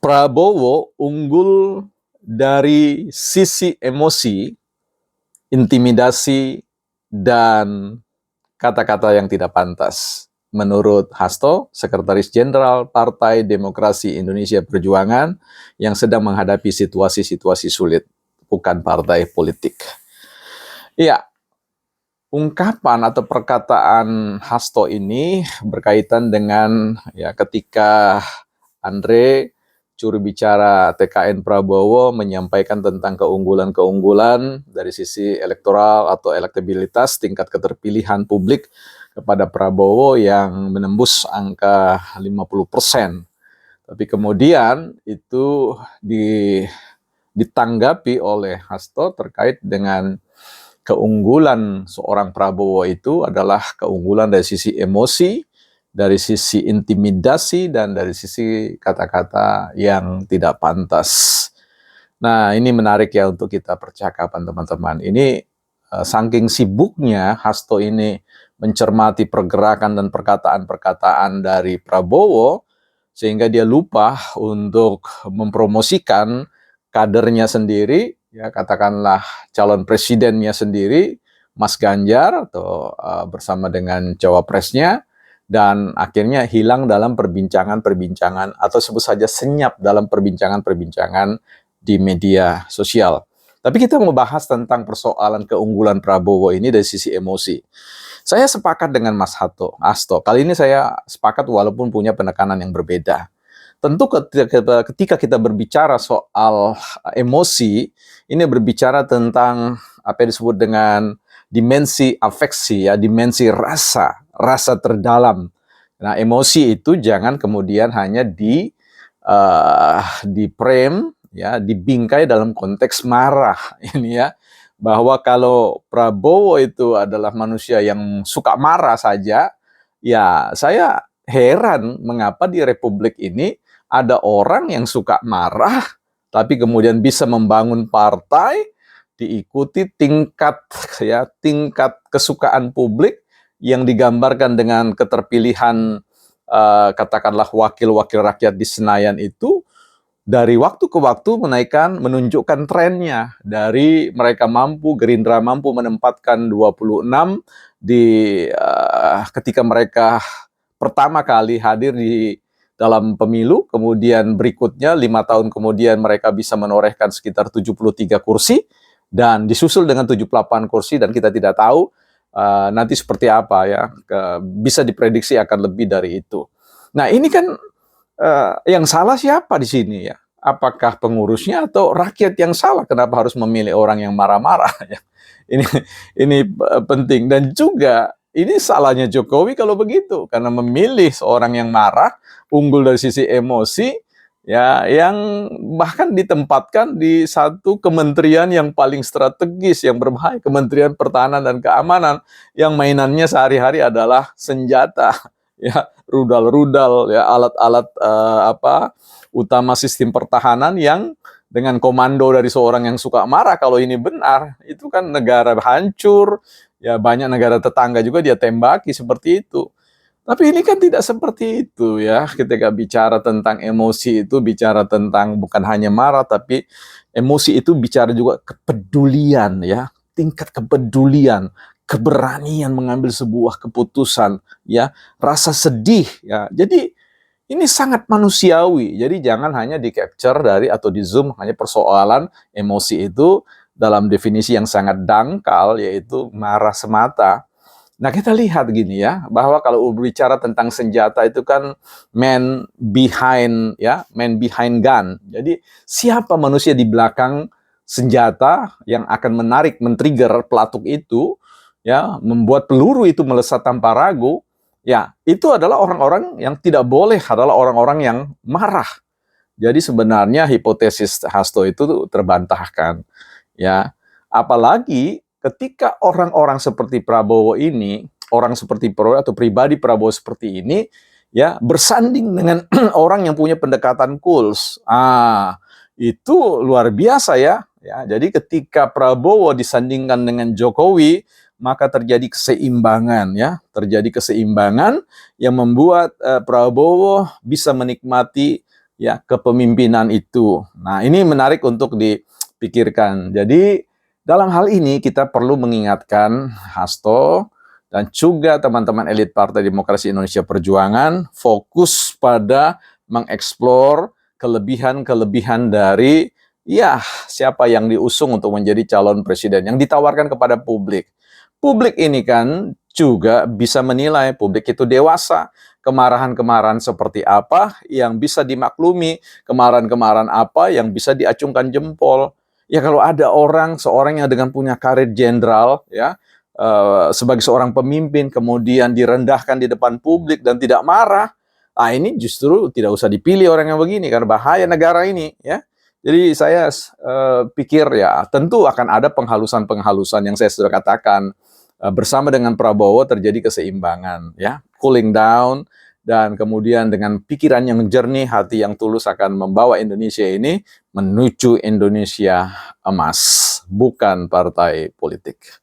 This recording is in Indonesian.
Prabowo unggul dari sisi emosi, intimidasi, dan kata-kata yang tidak pantas. Menurut Hasto, Sekretaris Jenderal Partai Demokrasi Indonesia Perjuangan yang sedang menghadapi situasi-situasi sulit, bukan partai politik. Ya, ungkapan atau perkataan Hasto ini berkaitan dengan ketika Andre, juru bicara TKN Prabowo, menyampaikan tentang keunggulan-keunggulan dari sisi elektoral atau elektabilitas tingkat keterpilihan publik kepada Prabowo yang menembus angka 50%. Tapi kemudian itu ditanggapi oleh Hasto terkait dengan keunggulan seorang Prabowo itu adalah keunggulan dari sisi emosi, dari sisi intimidasi, dan dari sisi kata-kata yang tidak pantas. Nah, ini menarik ya untuk kita percakapan teman-teman. Ini saking sibuknya Hasto ini mencermati pergerakan dan perkataan-perkataan dari Prabowo, sehingga dia lupa untuk mempromosikan kadernya sendiri, ya katakanlah calon presidennya sendiri, Mas Ganjar, atau bersama dengan cawapresnya, dan akhirnya hilang dalam perbincangan-perbincangan atau sebut saja senyap dalam perbincangan-perbincangan di media sosial. Tapi kita mau bahas tentang persoalan keunggulan Prabowo ini dari sisi emosi. Saya sepakat dengan Mas Hasto. Kali ini saya sepakat walaupun punya penekanan yang berbeda. Tentu ketika kita berbicara soal emosi, ini berbicara tentang apa yang disebut dengan dimensi afeksi, ya, dimensi rasa terdalam. Nah, emosi itu jangan kemudian hanya di frame, ya, dibingkai dalam konteks marah ini ya, bahwa kalau Prabowo itu adalah manusia yang suka marah saja, ya saya heran mengapa di Republik ini ada orang yang suka marah, tapi kemudian bisa membangun partai, diikuti tingkat kesukaan publik yang digambarkan dengan keterpilihan katakanlah wakil-wakil rakyat di Senayan itu dari waktu ke waktu menunjukkan trennya. Dari mereka Gerindra mampu menempatkan 26 ketika mereka pertama kali hadir di dalam pemilu, kemudian berikutnya 5 tahun kemudian mereka bisa menorehkan sekitar 73 kursi, dan disusul dengan 78 kursi, dan kita tidak tahu nanti seperti apa ya, bisa diprediksi akan lebih dari itu. Nah, ini kan yang salah siapa di sini ya? Apakah pengurusnya atau rakyat yang salah? Kenapa harus memilih orang yang marah-marah? Ya? Ini penting, dan juga ini salahnya Jokowi kalau begitu, karena memilih seorang yang marah, unggul dari sisi emosi, ya, yang bahkan ditempatkan di satu kementerian yang paling strategis, yang berbahaya, Kementerian Pertahanan dan Keamanan, yang mainannya sehari-hari adalah senjata, ya, rudal-rudal, ya, alat-alat utama sistem pertahanan yang dengan komando dari seorang yang suka marah, kalau ini benar, itu kan negara hancur, ya banyak negara tetangga juga dia tembaki seperti itu. Tapi ini kan tidak seperti itu ya, ketika bicara tentang emosi itu bicara tentang bukan hanya marah, tapi emosi itu bicara juga kepedulian ya, tingkat kepedulian, keberanian mengambil sebuah keputusan ya, rasa sedih ya. Jadi ini sangat manusiawi, jadi jangan hanya di-capture dari atau di-zoom hanya persoalan emosi itu dalam definisi yang sangat dangkal, yaitu marah semata. Nah, kita lihat gini ya, bahwa kalau berbicara tentang senjata itu kan man behind gun. Jadi siapa manusia di belakang senjata yang akan men-trigger pelatuk itu, ya, membuat peluru itu melesat tanpa ragu. Ya, itu adalah orang-orang yang tidak boleh, adalah orang-orang yang marah. Jadi sebenarnya hipotesis Hasto itu terbantahkan. Ya, apalagi ketika orang-orang seperti Prabowo ini, orang seperti Prabowo atau pribadi Prabowo seperti ini, ya, bersanding dengan orang yang punya pendekatan Kuls. Itu luar biasa ya. Ya, jadi ketika Prabowo disandingkan dengan Jokowi, maka terjadi keseimbangan ya, terjadi keseimbangan yang membuat Prabowo bisa menikmati ya kepemimpinan itu. Nah, ini menarik untuk dipikirkan. Jadi dalam hal ini kita perlu mengingatkan Hasto dan juga teman-teman elit Partai Demokrasi Indonesia Perjuangan fokus pada mengeksplor kelebihan-kelebihan dari ya siapa yang diusung untuk menjadi calon presiden yang ditawarkan kepada publik. Publik ini kan juga bisa menilai, publik itu dewasa. Kemarahan-kemarahan seperti apa yang bisa dimaklumi, kemarahan-kemarahan apa yang bisa diacungkan jempol. Ya kalau ada seorang yang dengan punya karir jenderal, ya sebagai seorang pemimpin, kemudian direndahkan di depan publik dan tidak marah, ini justru tidak usah dipilih orang yang begini, karena bahaya negara ini, ya. Jadi saya pikir ya tentu akan ada penghalusan-penghalusan yang saya sudah katakan. Bersama dengan Prabowo terjadi keseimbangan, ya, cooling down, dan kemudian dengan pikiran yang jernih, hati yang tulus akan membawa Indonesia ini menuju Indonesia emas, bukan partai politik.